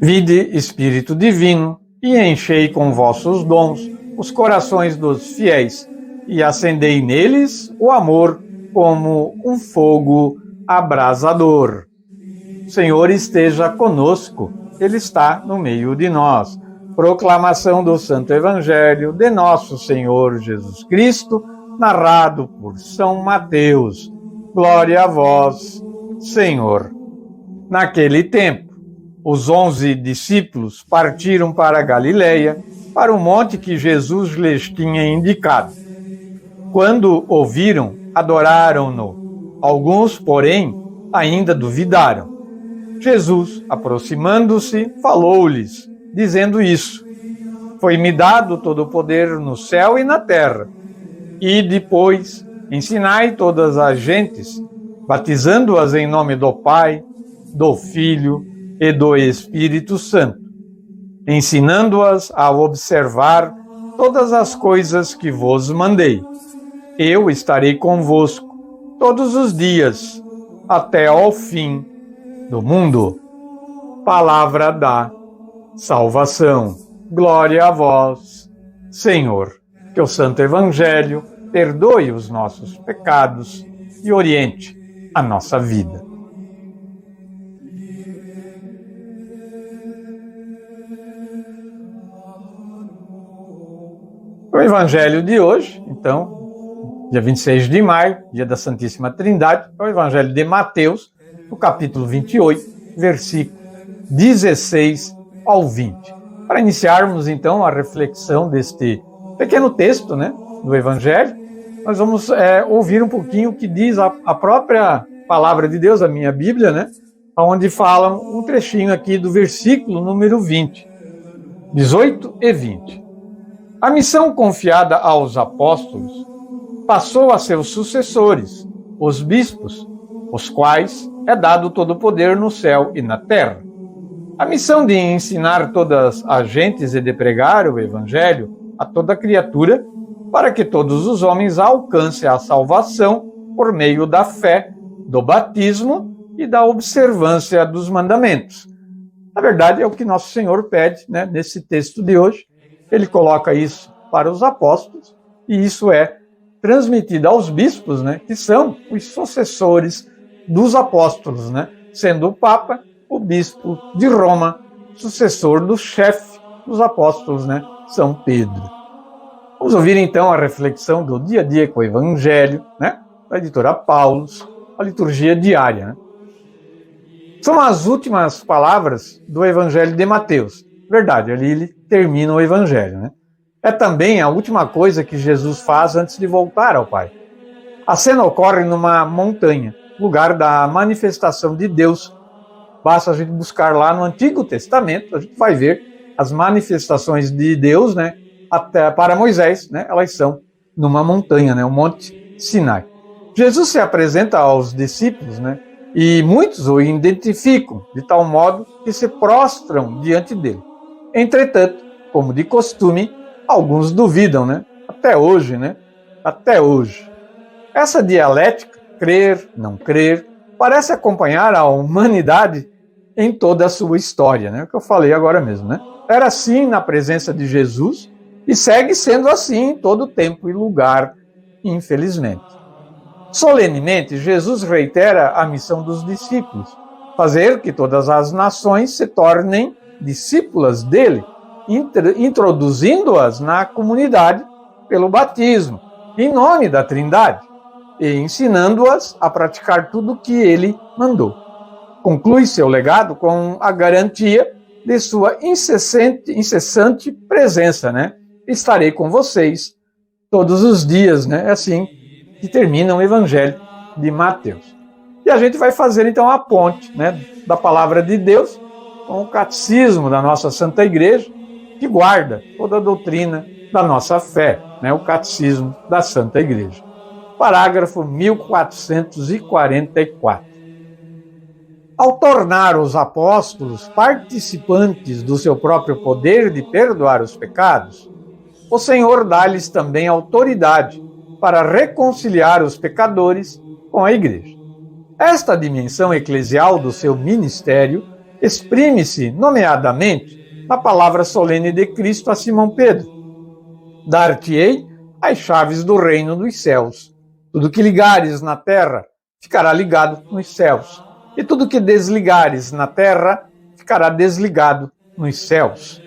Vinde, Espírito Divino, e enchei com vossos dons os corações dos fiéis, e acendei neles o amor como um fogo abrasador. O Senhor esteja conosco, Ele está no meio de nós. Proclamação do Santo Evangelho de nosso Senhor Jesus Cristo, narrado por São Mateus. Glória a vós, Senhor. Naquele tempo, os 11 discípulos partiram para a Galileia, para o monte que Jesus lhes tinha indicado. Quando ouviram, adoraram-no. Alguns, porém, ainda duvidaram. Jesus, aproximando-se, falou-lhes, dizendo isso: Foi-me dado todo o poder no céu e na terra. E depois, ensinai todas as gentes, batizando-as em nome do Pai, do Filho e do Espírito Santo, ensinando-as a observar todas as coisas que vos mandei. Eu estarei convosco todos os dias, até ao fim do mundo. Palavra da salvação. Glória a vós, Senhor. Que o Santo Evangelho perdoe os nossos pecados e oriente a nossa vida. O Evangelho de hoje, então, dia 26 de maio, dia da Santíssima Trindade, é o Evangelho de Mateus, no capítulo 28, versículo 16 ao 20. Para iniciarmos, então, a reflexão deste pequeno texto, né, do Evangelho, nós vamos ouvir um pouquinho o que diz a própria Palavra de Deus, a minha Bíblia, né, onde fala um trechinho aqui do versículo número 20, 18 e 20. A missão confiada aos apóstolos passou a seus sucessores, os bispos, os quais é dado todo o poder no céu e na terra. A missão de ensinar todas as gentes e de pregar o Evangelho a toda criatura, para que todos os homens alcancem a salvação por meio da fé, do batismo e da observância dos mandamentos. Na verdade, é o que Nosso Senhor pede, né, nesse texto de hoje. Ele coloca isso para os apóstolos, e isso é transmitido aos bispos, né, que são os sucessores dos apóstolos, né, sendo o Papa o bispo de Roma, sucessor do chefe dos apóstolos, né, São Pedro. Vamos ouvir então a reflexão do dia a dia com o Evangelho, né, da editora Paulus, a liturgia diária. Né? São as últimas palavras do Evangelho de Mateus. Verdade, ali ele termina o Evangelho. Né? É também a última coisa que Jesus faz antes de voltar ao Pai. A cena ocorre numa montanha, lugar da manifestação de Deus. Basta a gente buscar lá no Antigo Testamento, a gente vai ver as manifestações de Deus, né, até para Moisés, né, elas são numa montanha, né, o Monte Sinai. Jesus se apresenta aos discípulos, né, e muitos o identificam de tal modo que se prostram diante dele. Entretanto, como de costume, alguns duvidam, né, até hoje, né, até hoje. Essa dialética, crer, não crer, parece acompanhar a humanidade em toda a sua história, né? O que eu falei agora mesmo, né? Era assim na presença de Jesus e segue sendo assim em todo tempo e lugar, infelizmente. Solenemente, Jesus reitera a missão dos discípulos, fazer que todas as nações se tornem discípulas dele, introduzindo-as na comunidade pelo batismo, em nome da Trindade, e ensinando-as a praticar tudo o que ele mandou. Conclui seu legado com a garantia de sua incessante presença, né? Estarei com vocês todos os dias, né? É assim que termina o Evangelho de Mateus. E a gente vai fazer então a ponte, né, da Palavra de Deus com o Catecismo da nossa Santa Igreja, que guarda toda a doutrina da nossa fé, né? O Catecismo da Santa Igreja. Parágrafo 1444. Ao tornar os apóstolos participantes do seu próprio poder de perdoar os pecados, o Senhor dá-lhes também autoridade para reconciliar os pecadores com a Igreja. Esta dimensão eclesial do seu ministério exprime-se, nomeadamente, na palavra solene de Cristo a Simão Pedro: dar-te-ei as chaves do reino dos céus. Tudo que ligares na terra ficará ligado nos céus, e tudo que desligares na terra ficará desligado nos céus.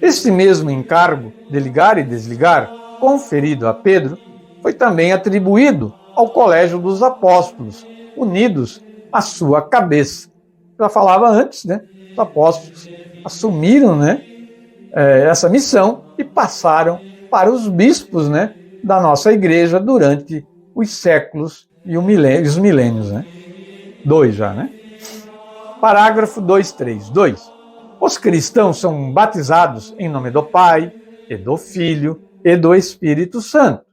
Este mesmo encargo de ligar e desligar, conferido a Pedro, foi também atribuído ao colégio dos apóstolos, unidos à sua cabeça. Já falava antes, né? Os apóstolos assumiram, né, essa missão e passaram para os bispos, né, da nossa igreja durante os séculos e os milênios, né? 2 já, né? Parágrafo 232. Os cristãos são batizados em nome do Pai, e do Filho, e do Espírito Santo.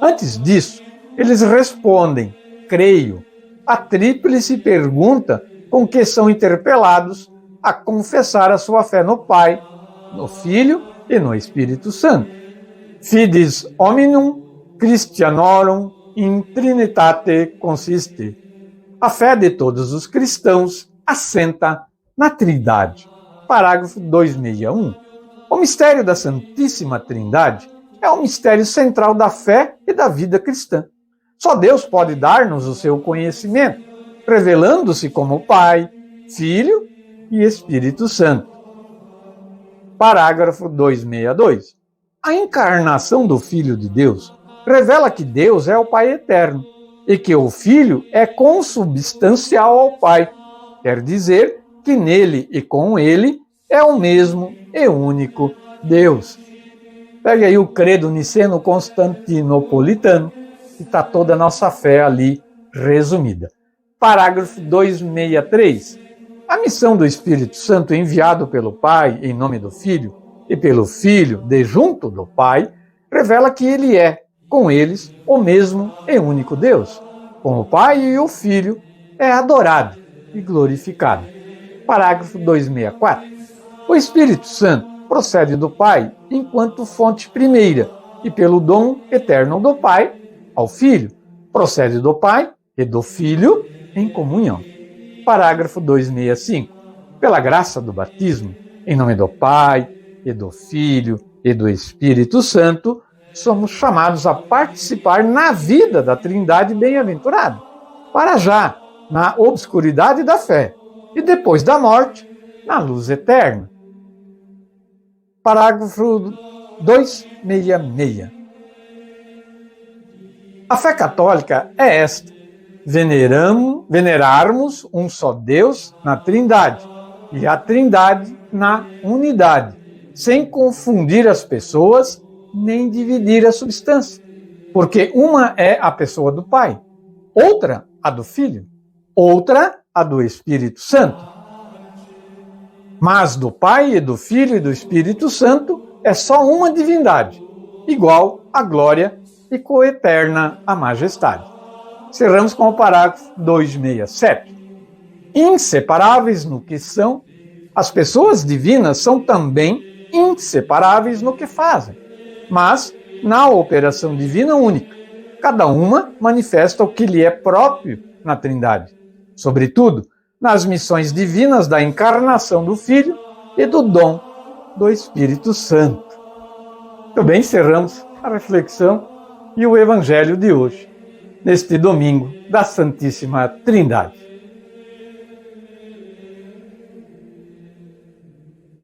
Antes disso, eles respondem, creio, a tríplice pergunta com que são interpelados a confessar a sua fé no Pai, no Filho e no Espírito Santo. Fides hominum Christianorum in Trinitate consiste. A fé de todos os cristãos assenta na Trindade. Parágrafo 261. O mistério da Santíssima Trindade é o mistério central da fé e da vida cristã. Só Deus pode dar-nos o seu conhecimento, revelando-se como Pai, Filho e Espírito Santo. Parágrafo 262. A encarnação do Filho de Deus revela que Deus é o Pai eterno e que o Filho é consubstancial ao Pai, quer dizer que nele e com ele é o mesmo e único Deus. Pega aí o credo niceno-constantinopolitano, que está toda a nossa fé ali resumida. Parágrafo 263. A missão do Espírito Santo enviado pelo Pai em nome do Filho e pelo Filho de junto do Pai revela que ele é, com eles, o mesmo e único Deus. Com o Pai e o Filho é adorado e glorificado. Parágrafo 264. O Espírito Santo procede do Pai enquanto fonte primeira e pelo dom eterno do Pai ao Filho. Procede do Pai e do Filho em comunhão. Parágrafo 265. Pela graça do batismo, em nome do Pai e do Filho e do Espírito Santo, somos chamados a participar na vida da Trindade bem-aventurada, para já na obscuridade da fé e depois da morte, na luz eterna. Parágrafo 266. A fé católica é esta: venerarmos um só Deus na Trindade e a Trindade na unidade, sem confundir as pessoas nem dividir a substância, porque uma é a pessoa do Pai, outra a do Filho, outra a do Espírito Santo. Mas do Pai e do Filho e do Espírito Santo é só uma divindade, igual à glória e coeterna à majestade. Cerramos com o parágrafo 267. Inseparáveis no que são, as pessoas divinas são também inseparáveis no que fazem, mas na operação divina única. Cada uma manifesta o que lhe é próprio na Trindade, sobretudo nas missões divinas da encarnação do Filho e do dom do Espírito Santo. Muito bem, encerramos a reflexão e o Evangelho de hoje, neste domingo da Santíssima Trindade.